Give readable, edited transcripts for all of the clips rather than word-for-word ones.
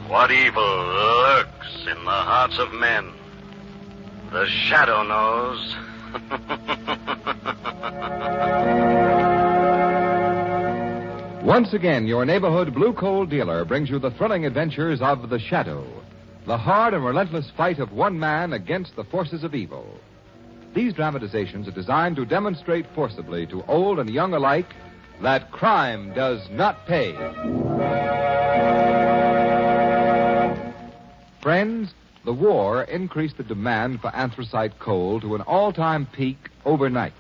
What evil lurks in the hearts of men? The Shadow knows. Once again, your neighborhood blue coal dealer brings you the thrilling adventures of The Shadow, the hard and relentless fight of one man against the forces of evil. These dramatizations are designed to demonstrate forcibly to old and young alike that crime does not pay. Friends, the war increased the demand for anthracite coal to an all-time peak overnight.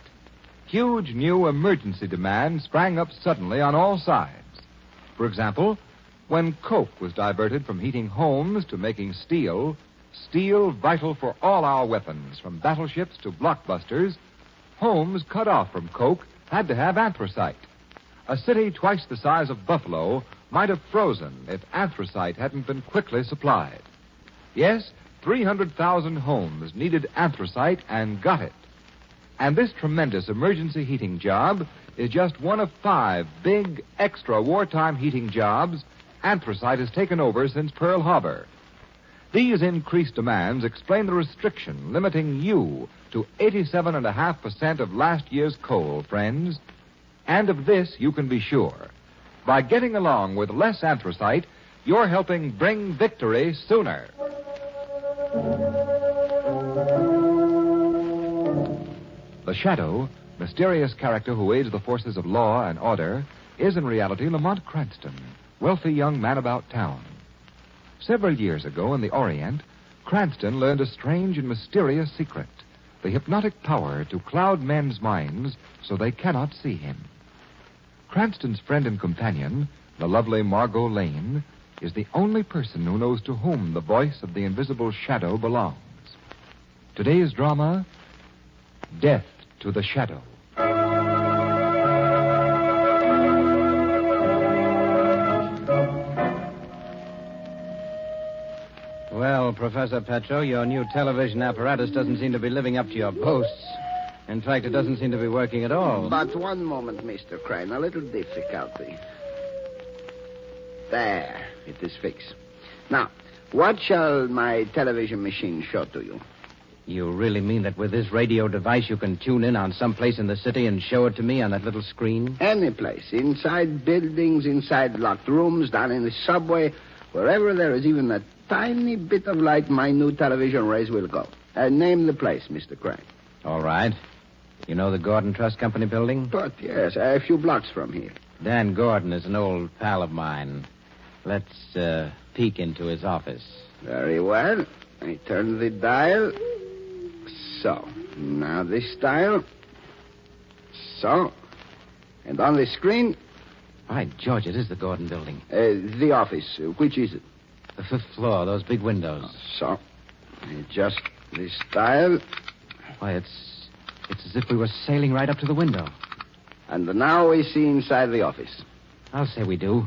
Huge new emergency demand sprang up suddenly on all sides. For example, when coke was diverted from heating homes to making steel vital for all our weapons, from battleships to blockbusters, homes cut off from coke had to have anthracite. A city twice the size of Buffalo might have frozen if anthracite hadn't been quickly supplied. Yes, 300,000 homes needed anthracite and got it. And this tremendous emergency heating job is just one of 5 big, extra wartime heating jobs anthracite has taken over since Pearl Harbor. These increased demands explain the restriction limiting you to 87.5% of last year's coal, friends. And of this you can be sure. By getting along with less anthracite, you're helping bring victory sooner. The Shadow, mysterious character who aids the forces of law and order, is in reality Lamont Cranston, wealthy young man about town. Several years ago in the Orient, Cranston learned a strange and mysterious secret, the hypnotic power to cloud men's minds so they cannot see him. Cranston's friend and companion, the lovely Margot Lane, is the only person who knows to whom the voice of the invisible Shadow belongs. Today's drama, Death to the Shadow. Well, Professor Petro, your new television apparatus doesn't seem to be living up to your boasts. In fact, it doesn't seem to be working at all. But one moment, Mr. Crane. A little difficulty. There. It is fixed. Now, what shall my television machine show to you? You really mean that with this radio device you can tune in on some place in the city and show it to me on that little screen? Any place. Inside buildings, inside locked rooms, down in the subway, wherever there is even a tiny bit of light, my new television rays will go. Name the place, Mr. Crane. All right. You know the Gordon Trust Company building? But, yes, a few blocks from here. Dan Gordon is an old pal of mine. Let's peek into his office. Very well. I turn the dial. So. Now this dial. So. And on the screen. By George, it is the Gordon building. The office. Which is it? The 5th floor, those big windows. So. Adjust this dial. Why, it's as if we were sailing right up to the window. And now we see inside the office. I'll say we do.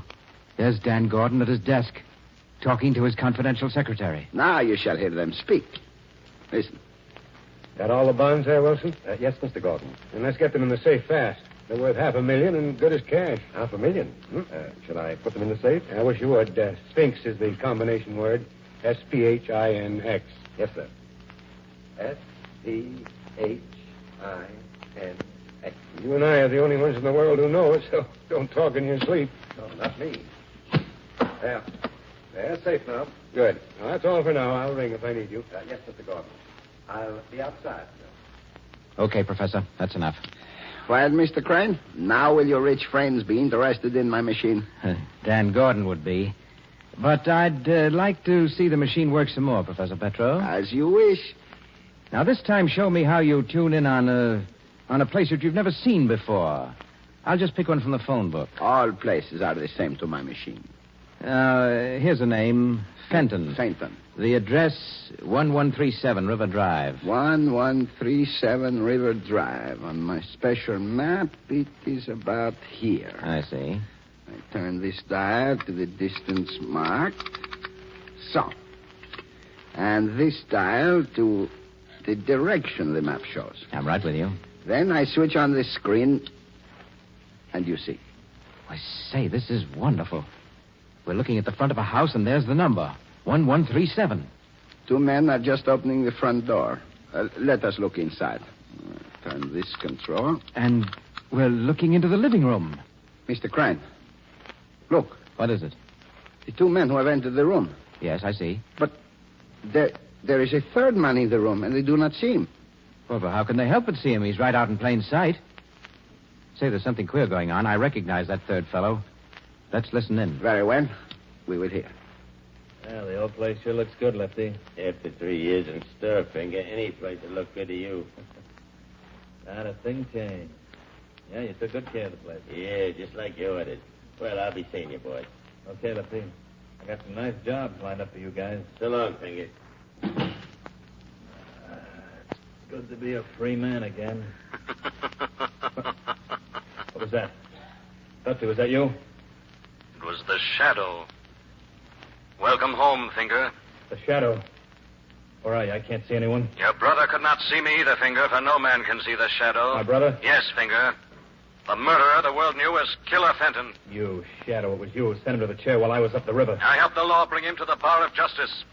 There's Dan Gordon at his desk, talking to his confidential secretary. Now you shall hear them speak. Listen. Got all the bonds there, Wilson? Yes, Mr. Gordon. And let's get them in the safe fast. They're worth $500,000 and good as cash. $500,000? Should I put them in the safe? I wish you would. Sphinx is the combination word. S-P-H-I-N-X. Yes, sir. S-P-H-I-N-X. You and I are the only ones in the world who know it, so don't talk in your sleep. No, not me. There. They're safe now. Good. Well, that's all for now. I'll ring if I need you. Yes, Mr. Gordon. I'll be outside, sir. Okay, Professor. That's enough. Well, Mr. Crane, now will your rich friends be interested in my machine? Dan Gordon would be. But I'd like to see the machine work some more, Professor Petro. As you wish. Now, this time, show me how you tune in on a place that you've never seen before. I'll just pick one from the phone book. All places are the same to my machine. Here's a name. Fenton. Fenton. The address, 1137 River Drive. 1137 River Drive. On my special map, it is about here. I see. I turn this dial to the distance marked. So. And this dial to the direction the map shows. I'm right with you. Then I switch on the screen, and you see. I say, this is wonderful. We're looking at the front of a house, and there's the number. 1137. 2 men are just opening the front door. Let us look inside. Turn this control. And we're looking into the living room. Mr. Crane, look. What is it? The 2 men who have entered the room. Yes, I see. But there is a third man in the room, and they do not see him. Well, but how can they help but see him? He's right out in plain sight. Say, there's something queer going on. I recognize that third fellow. Let's listen in. Very well. We will hear. Well, the old place sure looks good, Lefty. After 3 years in stir, Finger, any place will look good to you. Not a thing changed. Yeah, you took good care of the place. Yeah, just like you ordered. Well, I'll be seeing you, boys. Okay, Lefty. I got some nice jobs lined up for you guys. So long, Finger. It's good to be a free man again. What was that? Lefty, was that you? It was the Shadow. Welcome home, Finger. The Shadow. Where are you? I can't see anyone. Your brother could not see me either, Finger, for no man can see the Shadow. My brother? Yes, Finger. The murderer the world knew as Killer Fenton. You, Shadow. It was you who sent him to the chair while I was up the river. I helped the law bring him to the bar of justice.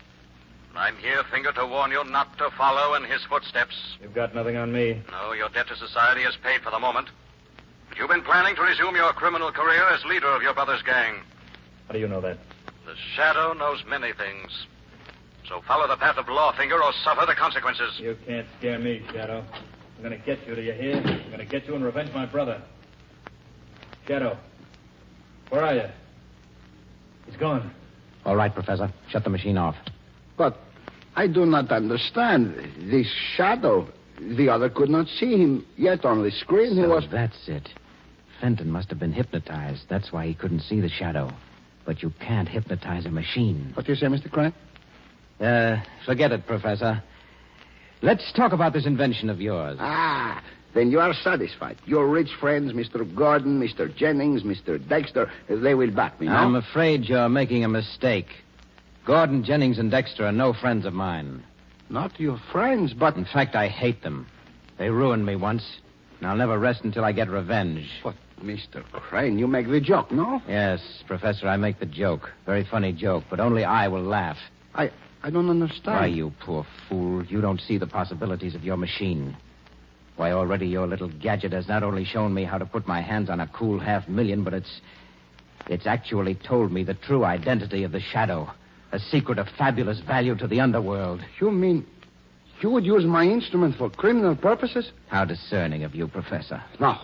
And I'm here, Finger, to warn you not to follow in his footsteps. You've got nothing on me. No, your debt to society is paid for the moment. But you've been planning to resume your criminal career as leader of your brother's gang. How do you know that? The Shadow knows many things. So follow the path of law, Finger, or suffer the consequences. You can't scare me, Shadow. I'm going to get you, do you hear? I'm going to get you and revenge my brother. Shadow, where are you? He's gone. All right, Professor. Shut the machine off. But I do not understand. This Shadow, the other could not see him, yet on the screen he So was... that's it. Fenton must have been hypnotized. That's why he couldn't see the Shadow. But you can't hypnotize a machine. What do you say, Mr. Crane? Forget it, Professor. Let's talk about this invention of yours. Ah, then you are satisfied. Your rich friends, Mr. Gordon, Mr. Jennings, Mr. Dexter, they will back me, no? I'm afraid you're making a mistake. Gordon, Jennings, and Dexter are no friends of mine. Not your friends, but... In fact, I hate them. They ruined me once, and I'll never rest until I get revenge. But, Mr. Crane, you make the joke, no? Yes, Professor, I make the joke. Very funny joke, but only I will laugh. I don't understand. Why, you poor fool, you don't see the possibilities of your machine. Why, already your little gadget has not only shown me how to put my hands on a cool $500,000, but it's actually told me the true identity of the Shadow. A secret of fabulous value to the underworld. You mean you would use my instrument for criminal purposes? How discerning of you, Professor. No,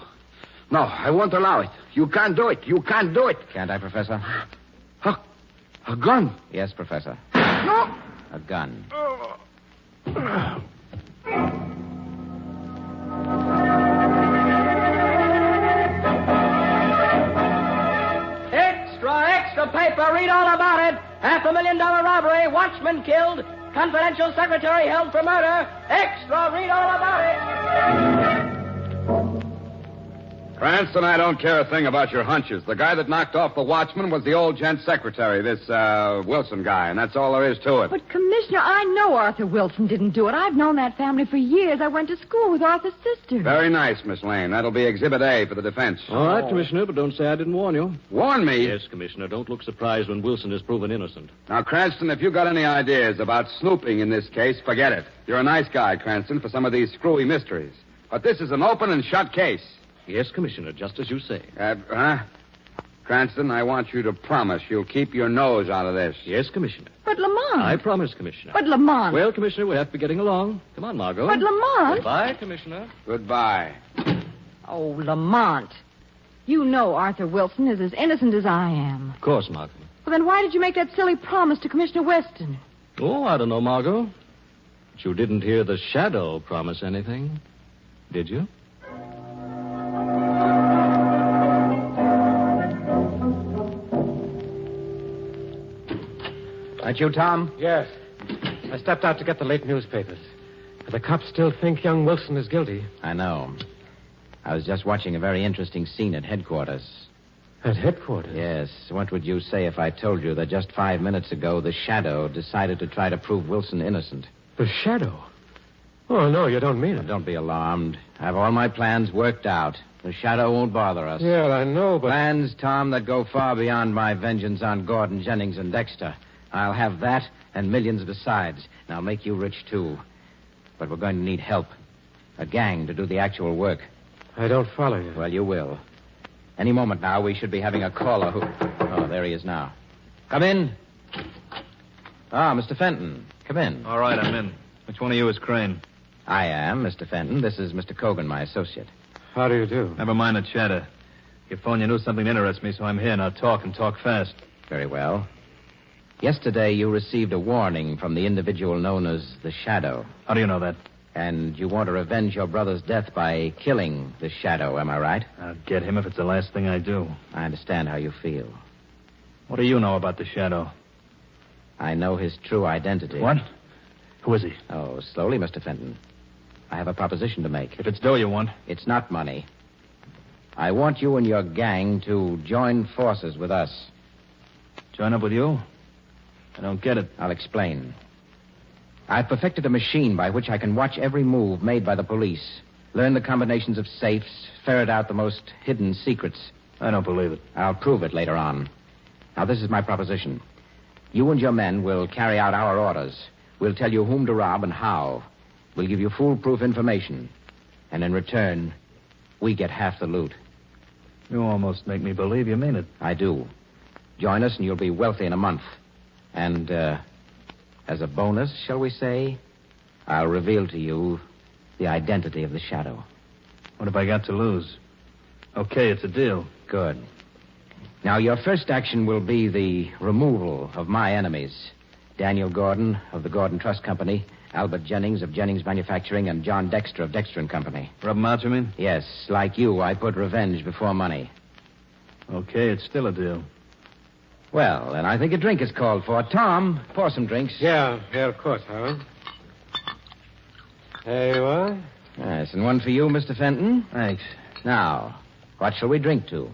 I won't allow it. You can't do it. You can't do it. Can't I, Professor? A gun? Yes, Professor. No. A gun. Extra paper. Read all about it. $500,000 robbery. Watchman killed. Confidential secretary held for murder. Extra. Read all about it. Cranston, I don't care a thing about your hunches. The guy that knocked off the watchman was the old gent secretary, this Wilson guy, and that's all there is to it. But, Commissioner, I know Arthur Wilson didn't do it. I've known that family for years. I went to school with Arthur's sister. Very nice, Miss Lane. That'll be Exhibit A for the defense. All right, Commissioner, but don't say I didn't warn you. Warn me? Yes, Commissioner. Don't look surprised when Wilson is proven innocent. Now, Cranston, if you got any ideas about snooping in this case, forget it. You're a nice guy, Cranston, for some of these screwy mysteries. But this is an open and shut case. Yes, Commissioner, just as you say. Cranston, I want you to promise you'll keep your nose out of this. Yes, Commissioner. But Lamont. I promise, Commissioner. But Lamont. Well, Commissioner, we have to be getting along. Come on, Margot. But Lamont. Goodbye, Commissioner. Goodbye. Oh, Lamont. You know Arthur Wilson is as innocent as I am. Of course, Margot. Well, then why did you make that silly promise to Commissioner Weston? Oh, I don't know, Margot. But you didn't hear the Shadow promise anything, did you? That you, Tom? Yes. I stepped out to get the late newspapers. But the cops still think young Wilson is guilty. I know. I was just watching a very interesting scene at headquarters. At headquarters? Yes. What would you say if I told you that just 5 minutes ago the Shadow decided to try to prove Wilson innocent? The Shadow? Oh, no, you don't mean it. Don't be alarmed. I have all my plans worked out. The Shadow won't bother us. Yeah, I know, but... Plans, Tom, that go far beyond my vengeance on Gordon, Jennings, and Dexter. I'll have that and millions besides. And I'll make you rich, too. But we're going to need help. A gang to do the actual work. I don't follow you. Well, you will. Any moment now, we should be having a caller who... Oh, there he is now. Come in. Ah, Mr. Fenton. Come in. All right, I'm in. Which one of you is Crane? I am, Mr. Fenton. This is Mr. Cogan, my associate. How do you do? Never mind the chatter. Your phone, you knew something interests me, so I'm here. Now talk and talk fast. Very well. Yesterday, you received a warning from the individual known as the Shadow. How do you know that? And you want to revenge your brother's death by killing the Shadow, am I right? I'll get him if it's the last thing I do. I understand how you feel. What do you know about the Shadow? I know his true identity. What? Who is he? Oh, slowly, Mr. Fenton. I have a proposition to make. If it's dough you want. It's not money. I want you and your gang to join forces with us. Join up with you? I don't get it. I'll explain. I've perfected a machine by which I can watch every move made by the police, learn the combinations of safes, ferret out the most hidden secrets. I don't believe it. I'll prove it later on. Now, this is my proposition. You and your men will carry out our orders. We'll tell you whom to rob and how. We'll give you foolproof information. And in return, we get half the loot. You almost make me believe you mean it. I do. Join us and you'll be wealthy in a month. And, as a bonus, shall we say, I'll reveal to you the identity of the Shadow. What have I got to lose? Okay, it's a deal. Good. Now, your first action will be the removal of my enemies. Daniel Gordon of the Gordon Trust Company, Albert Jennings of Jennings Manufacturing, and John Dexter of Dexter & Company. Rub them out, you mean? Yes. Like you, I put revenge before money. Okay, it's still a deal. Well, then I think a drink is called for. Tom, pour some drinks. Yeah, of course, Howard. There you are. Yes, and one for you, Mr. Fenton. Thanks. Now, what shall we drink to?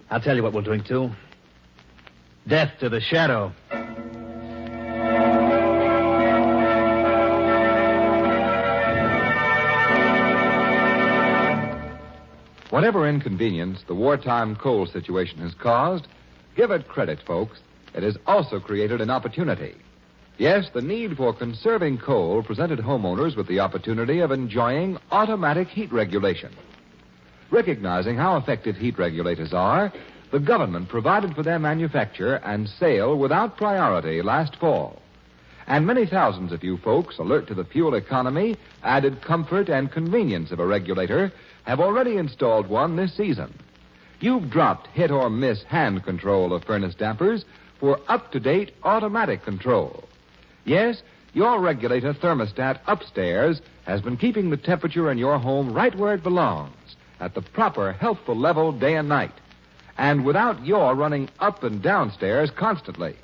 I'll tell you what we'll drink to. Death to the Shadow. Whatever inconvenience the wartime coal situation has caused, give it credit, folks. It has also created an opportunity. Yes, the need for conserving coal presented homeowners with the opportunity of enjoying automatic heat regulation. Recognizing how effective heat regulators are, the government provided for their manufacture and sale without priority last fall. And many thousands of you folks, alert to the fuel economy, added comfort, and convenience of a regulator, have already installed one this season. You've dropped hit or miss hand control of furnace dampers for up-to-date automatic control. Yes, your regulator thermostat upstairs has been keeping the temperature in your home right where it belongs, at the proper healthful level day and night, and without your running up and downstairs constantly.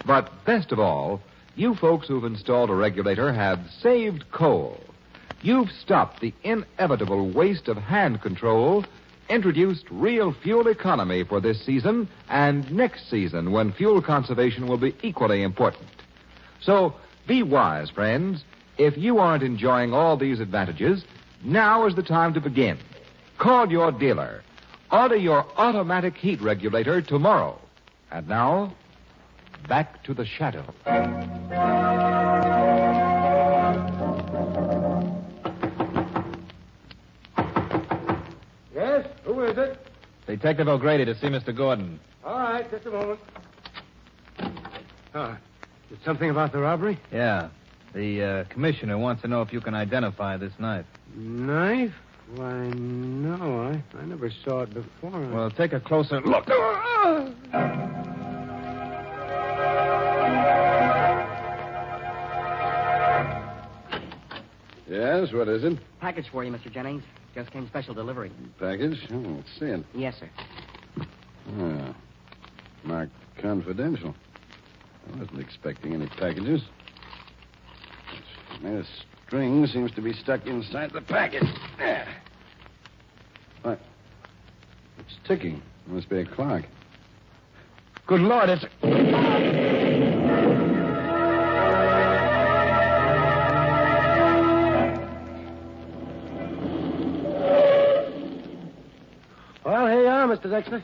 But best of all, you folks who've installed a regulator have saved coal. You've stopped the inevitable waste of hand control, introduced real fuel economy for this season and next season when fuel conservation will be equally important. So be wise, friends. If you aren't enjoying all these advantages, now is the time to begin. Call your dealer. Order your automatic heat regulator tomorrow. And now, back to the Shadow. Yes? Who is it? Detective O'Grady to see Mr. Gordon. All right, just a moment. Did something about the robbery? Yeah. The commissioner wants to know if you can identify this knife. Knife? Why, no, I never saw it before. Well, take a closer look. Yes, what is it? Package for you, Mr. Jennings. Just came special delivery. Package? Oh, let's see it. Yes, sir. Ah, marked confidential. I wasn't expecting any packages. This string seems to be stuck inside the package. There. What? It's ticking. It must be a clock. Good Lord, it's... Well, here you are, Mr. Dexter.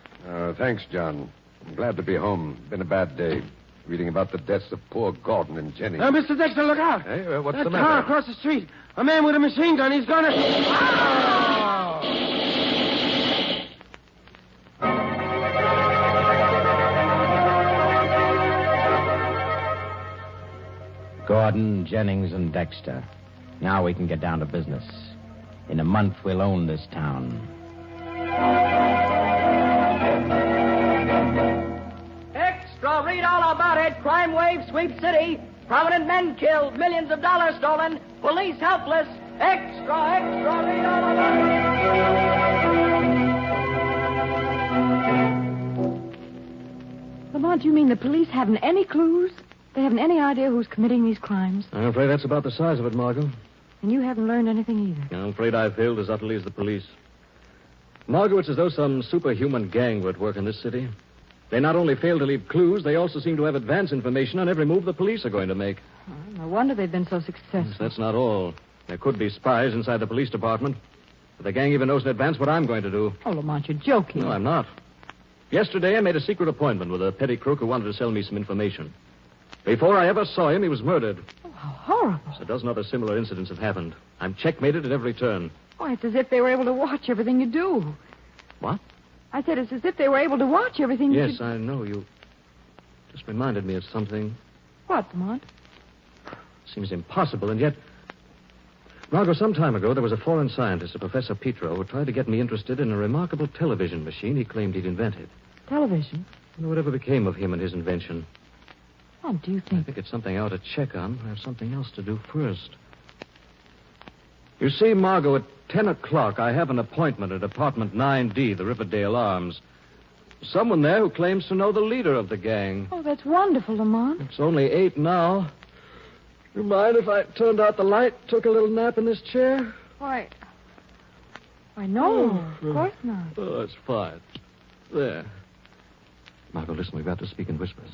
Thanks, John. I'm glad to be home. Been a bad day. Reading about the deaths of poor Gordon and Jenny. Now, Mr. Dexter, look out. Hey, what's that the matter? car across the street. A man with a machine gun. He's gonna... Gordon, Jennings, and Dexter. Now we can get down to business. In a month, we'll own this town. Extra, read all about it. Crime wave sweeps city. Prominent men killed. Millions of dollars stolen. Police helpless. Extra, read all about it. Lamont, you mean the police haven't any clues? They haven't any idea who's committing these crimes? I'm afraid that's about the size of it, Margot. And you haven't learned anything either? I'm afraid I've failed as utterly as the police. Margot, it's as though some superhuman gang were at work in this city. They not only fail to leave clues, they also seem to have advance information on every move the police are going to make. Oh, no wonder they've been so successful. Yes, that's not all. There could be spies inside the police department. But the gang even knows in advance what I'm going to do. Oh, Lamont, you're joking. No, I'm not. Yesterday, I made a secret appointment with a petty crook who wanted to sell me some information. Before I ever saw him, he was murdered. Oh, how horrible. A dozen other similar incidents have happened. I'm checkmated at every turn. Why, it's as if they were able to watch everything you do. What? I said it's as if they were able to watch everything you do. Yes, I know. You just reminded me of something. What, Lamont? Seems impossible, and yet... Margot, some time ago, there was a foreign scientist, a Professor Petro, who tried to get me interested in a remarkable television machine he claimed he'd invented. Television? I wonder whatever became of him and his invention. What do you I think? think it's something I ought to check on. I have something else to do first. You see, Margot, at 10 o'clock, I have an appointment at Apartment 9D, the Riverdale Arms. Someone there who claims to know the leader of the gang. Oh, that's wonderful, Lamont. It's only 8 now. You mind if I turned out the light, took a little nap in this chair? Why, no, of course not. Oh, it's fine. There. Margot, listen, we've got to speak in whispers.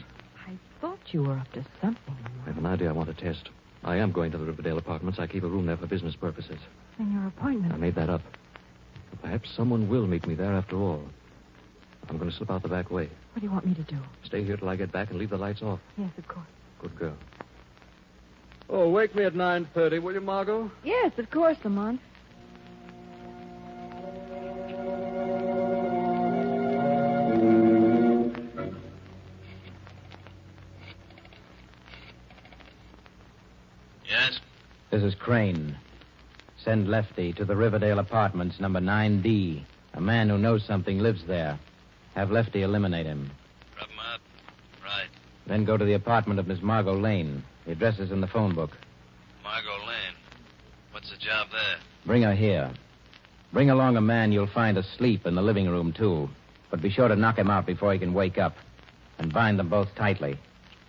I thought you were up to something. I have an idea I want to test. I am going to the Riverdale Apartments. I keep a room there for business purposes. And your appointment? I made that up. But perhaps someone will meet me there after all. I'm going to slip out the back way. What do you want me to do? Stay here till I get back and leave the lights off. Yes, of course. Good girl. Oh, wake me at 9:30, will you, Margot? Yes, of course, Lamont. Yes? This is Crane. Send Lefty to the Riverdale Apartments, number 9D. A man who knows something lives there. Have Lefty eliminate him. Rub him up. Right. Then go to the apartment of Miss Margot Lane. The address is in the phone book. Margot Lane. What's the job there? Bring her here. Bring along a man you'll find asleep in the living room, too. But be sure to knock him out before he can wake up. And bind them both tightly.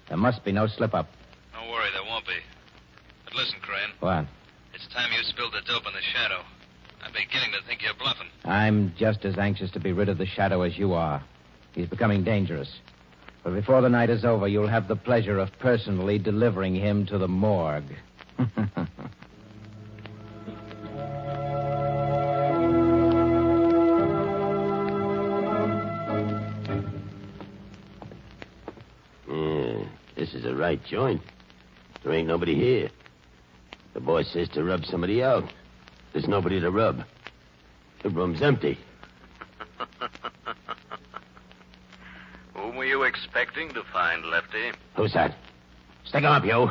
There must be no slip-up. Don't worry, there won't be. But listen, Crane. What? It's time you spilled the dope in the shadow. I'm beginning to think you're bluffing. I'm just as anxious to be rid of the shadow as you are. He's becoming dangerous. But before the night is over, you'll have the pleasure of personally delivering him to the morgue. This is a right joint. There ain't nobody here. The boss says to rub somebody out. There's nobody to rub. The room's empty. Whom were you expecting to find, Lefty? Who's that? Stick 'em up, you.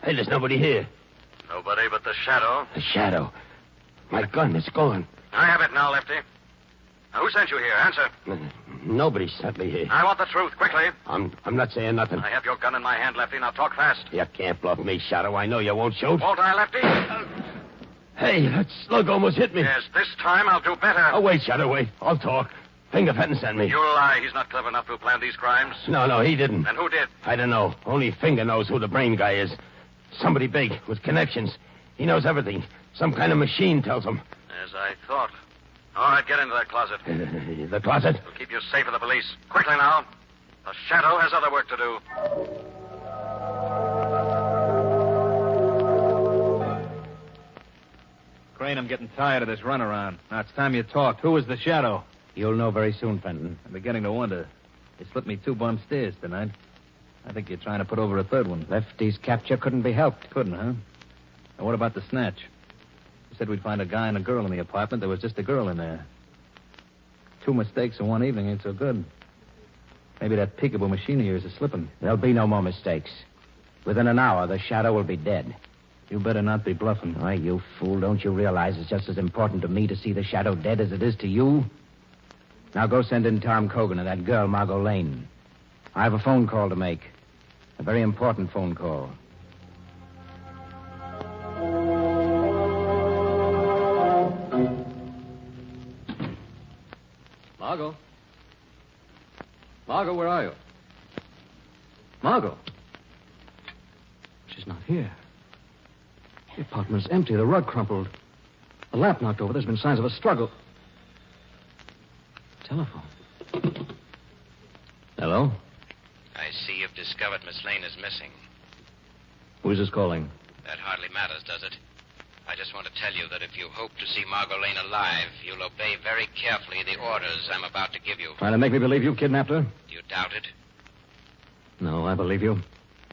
Hey, there's nobody here. Nobody but the shadow. The shadow. My gun is gone. I have it now, Lefty. Now, who sent you here? Answer. Nobody sent me here. I want the truth, quickly. I'm not saying nothing. I have your gun in my hand, Lefty. Now talk fast. You can't bluff me, Shadow. I know you won't shoot. Won't I, Lefty? Hey, that slug almost hit me. Yes, this time I'll do better. Oh, wait, Shadow, wait. I'll talk. Finger Fenton sent me. You lie. He's not clever enough to have planned these crimes. No, he didn't. Then who did? I don't know. Only Finger knows who the brain guy is. Somebody big, with connections. He knows everything. Some kind of machine tells him. As I thought. All right, get into that closet. The closet? We'll keep you safe from the police. Quickly now. The Shadow has other work to do. Crane, I'm getting tired of this runaround. Now it's time you talked. Who is the Shadow? You'll know very soon, Fenton. I'm beginning to wonder. You slipped me 2 bum steers tonight. I think you're trying to put over a third one. Lefty's capture couldn't be helped. Couldn't, huh? And what about the snatch? You said we'd find a guy and a girl in the apartment. There was just a girl in there. 2 mistakes in one evening ain't so good. Maybe that peekaboo machine of yours is slipping. There'll be no more mistakes. Within an hour, the Shadow will be dead. You better not be bluffing. Why, you fool, don't you realize it's just as important to me to see the Shadow dead as it is to you? Now go send in Tom Cogan and that girl, Margot Lane. I have a phone call to make. A very important phone call. Margot? Margot, where are you? Margot? She's not here. The apartment's empty. The rug crumpled. The lamp knocked over. There's been signs of a struggle. Telephone. Hello? I see you've discovered Miss Lane is missing. Who's this calling? That hardly matters, does it? I just want to tell you that if you hope to see Margot Lane alive, you'll obey very carefully the orders I'm about to give you. Trying to make me believe you kidnapped her? You doubt it? No, I believe you.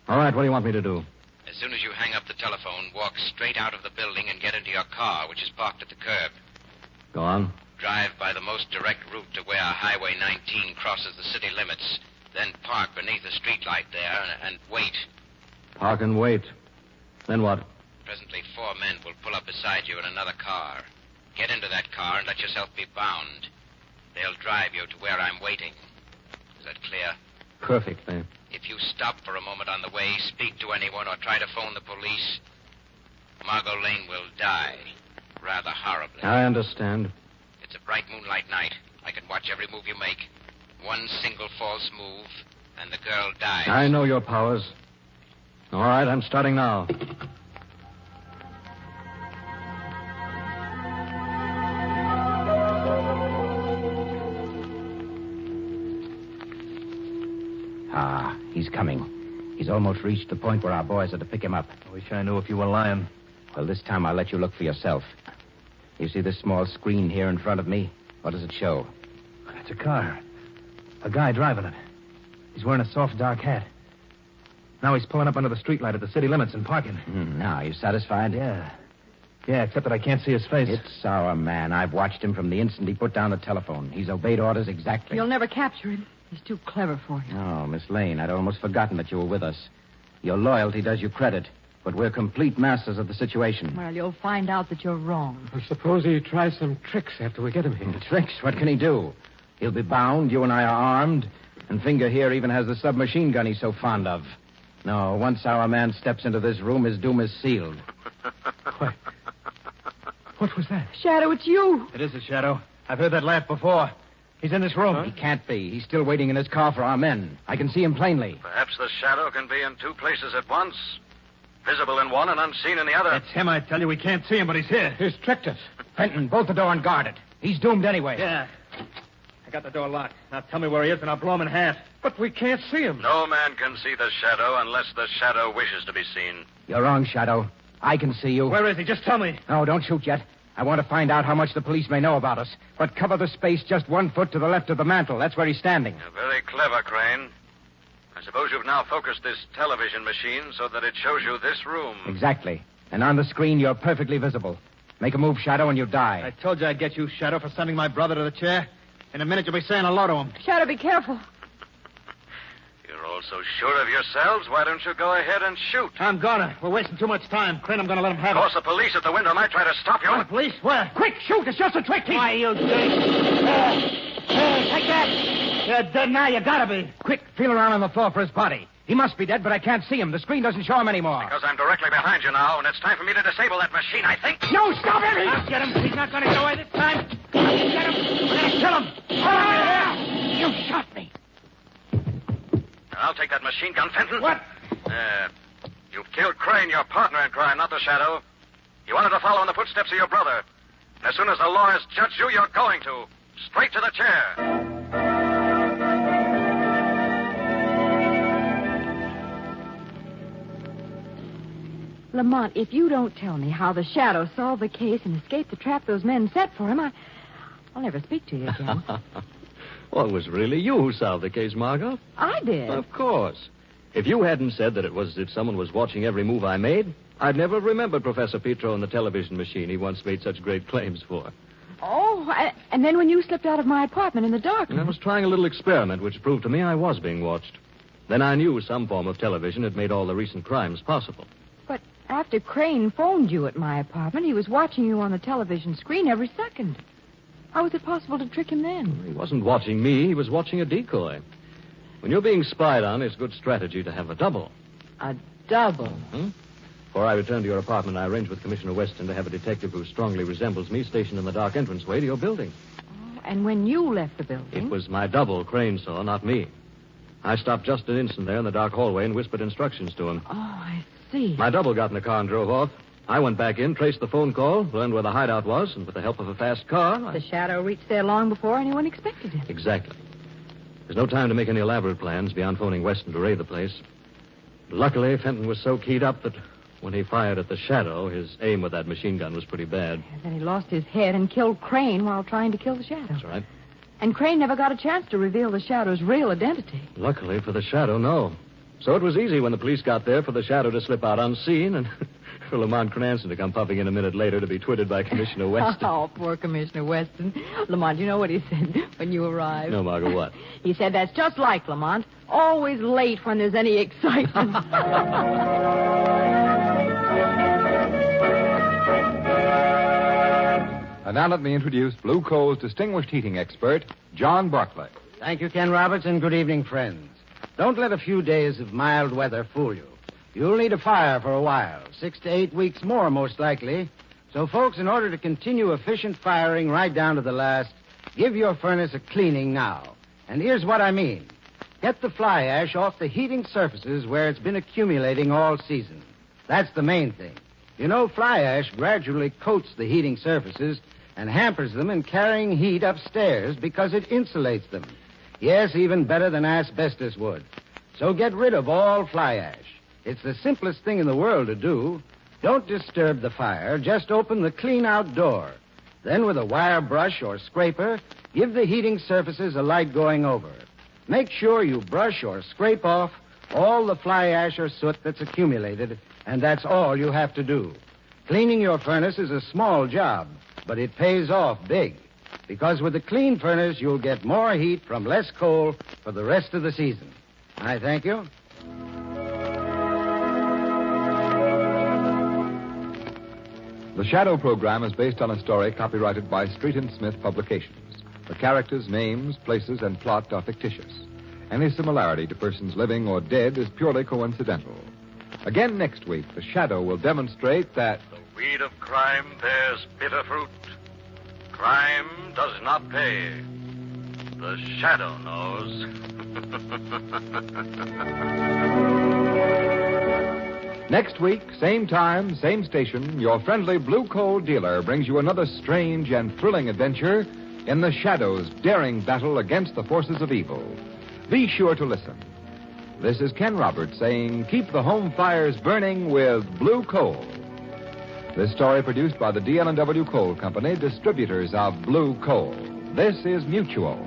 All right, what do you want me to do? As soon as you hang up the telephone, walk straight out of the building and get into your car, which is parked at the curb. Go on. Drive by the most direct route to where Highway 19 crosses the city limits. Then park beneath the streetlight there and wait. Park and wait. Then what? Presently, 4 men will pull up beside you in another car. Get into that car and let yourself be bound. They'll drive you to where I'm waiting. Is that clear? Perfectly. If you stop for a moment on the way, speak to anyone, or try to phone the police, Margot Lane will die. Rather horribly. I understand. It's a bright moonlight night. I can watch every move you make. One single false move, and the girl dies. I know your powers. All right, I'm starting now. Ah, he's coming. He's almost reached the point where our boys are to pick him up. I wish I knew if you were lying. Well, this time I'll let you look for yourself. You see this small screen here in front of me? What does it show? It's a car. A guy driving it. He's wearing a soft, dark hat. Now he's pulling up under the streetlight at the city limits and parking. Now, you satisfied? Yeah. Yeah, except that I can't see his face. It's our man. I've watched him from the instant he put down the telephone. He's obeyed orders exactly. You'll never capture him. He's too clever for you. Oh, Miss Lane, I'd almost forgotten that you were with us. Your loyalty does you credit, but we're complete masters of the situation. Well, you'll find out that you're wrong. Well, suppose he tries some tricks after we get him here. Tricks? What can he do? He'll be bound, you and I are armed, and Finger here even has the submachine gun he's so fond of. No, once our man steps into this room, his doom is sealed. What was that? Shadow, it's you. It is a Shadow. I've heard that laugh before. He's in this room. He can't be. He's still waiting in his car for our men. I can see him plainly. Perhaps the Shadow can be in 2 places at once. Visible in one and unseen in the other. It's him, I tell you. We can't see him, but he's here. He's tricked us. Fenton, bolt the door and guard it. He's doomed anyway. Yeah. I got the door locked. Now tell me where he is, and I'll blow him in half. But we can't see him. No man can see the Shadow unless the Shadow wishes to be seen. You're wrong, Shadow. I can see you. Where is he? Just tell me. No, don't shoot yet. I want to find out how much the police may know about us. But cover the space just 1 foot to the left of the mantel. That's where he's standing. Very clever, Crane. I suppose you've now focused this television machine so that it shows you this room. Exactly. And on the screen, you're perfectly visible. Make a move, Shadow, and you die. I told you I'd get you, Shadow, for sending my brother to the chair. In a minute, you'll be saying hello to him. Shadow, be careful. You're all so sure of yourselves. Why don't you go ahead and shoot? I'm gonna. We're wasting too much time. Crane, I'm gonna let him have Of course, the police at the window might try to stop you. The police? Where? Quick, shoot! It's just a trick. Why, you dirty... Take that. You're dead now. You gotta be. Quick, feel around on the floor for his body. He must be dead, but I can't see him. The screen doesn't show him anymore. Because I'm directly behind you now, and it's time for me to disable that machine, I think. No, stop him! I'll get him. He's not gonna get away this time. I'll get him. We're gonna kill him. that machine gun, Fenton. What? You've killed Crane, your partner in crime, not the Shadow. You wanted to follow in the footsteps of your brother. And as soon as the law has judged you, you're going to. Straight to the chair. Lamont, if you don't tell me how the Shadow solved the case and escaped the trap those men set for him, I'll never speak to you again. Well, it was really you who solved the case, Margot. I did. Of course. If you hadn't said that it was as if someone was watching every move I made, I'd never have remembered Professor Petro and the television machine he once made such great claims for. Oh, and then when you slipped out of my apartment in the dark. I was trying a little experiment which proved to me I was being watched. Then I knew some form of television had made all the recent crimes possible. But after Crane phoned you at my apartment, he was watching you on the television screen every second. How was it possible to trick him then? He wasn't watching me. He was watching a decoy. When you're being spied on, it's good strategy to have a double. A double? Mm-hmm. Before I returned to your apartment, I arranged with Commissioner Weston to have a detective who strongly resembles me stationed in the dark entranceway to your building. Oh, and when you left the building? It was my double Crane saw, not me. I stopped just an instant there in the dark hallway and whispered instructions to him. Oh, I see. My double got in the car and drove off. I went back in, traced the phone call, learned where the hideout was, and with the help of a fast car... The Shadow reached there long before anyone expected it. Exactly. There's no time to make any elaborate plans beyond phoning Weston to raid the place. Luckily, Fenton was so keyed up that when he fired at the Shadow, his aim with that machine gun was pretty bad. And then he lost his head and killed Crane while trying to kill the Shadow. That's right. And Crane never got a chance to reveal the Shadow's real identity. Luckily for the Shadow, no. So it was easy when the police got there for the Shadow to slip out unseen and for Lamont Cranston to come puffing in a minute later to be twitted by Commissioner Weston. Oh, poor Commissioner Weston. Lamont, you know what he said when you arrived? No, Margot, what? He said that's just like Lamont. Always late when there's any excitement. And now let me introduce Blue Coal's distinguished heating expert, John Barclay. Thank you, Ken Roberts, and good evening, friends. Don't let a few days of mild weather fool you. You'll need a fire for a while, 6 to 8 weeks more, most likely. So, folks, in order to continue efficient firing right down to the last, give your furnace a cleaning now. And here's what I mean. Get the fly ash off the heating surfaces where it's been accumulating all season. That's the main thing. You know, fly ash gradually coats the heating surfaces and hampers them in carrying heat upstairs because it insulates them. Yes, even better than asbestos would. So get rid of all fly ash. It's the simplest thing in the world to do. Don't disturb the fire. Just open the clean-out door. Then with a wire brush or scraper, give the heating surfaces a light going over. Make sure you brush or scrape off all the fly ash or soot that's accumulated, and that's all you have to do. Cleaning your furnace is a small job, but it pays off big. Because with a clean furnace, you'll get more heat from less coal for the rest of the season. I thank you. The Shadow program is based on a story copyrighted by Street and Smith Publications. The characters, names, places, and plot are fictitious. Any similarity to persons living or dead is purely coincidental. Again next week, the Shadow will demonstrate that the weed of crime bears bitter fruit. Crime does not pay. The Shadow knows. Next week, same time, same station, your friendly Blue Coal dealer brings you another strange and thrilling adventure in the Shadow's daring battle against the forces of evil. Be sure to listen. This is Ken Roberts saying, keep the home fires burning with Blue Coal. This story produced by the DL&W Coal Company, distributors of Blue Coal. This is Mutual.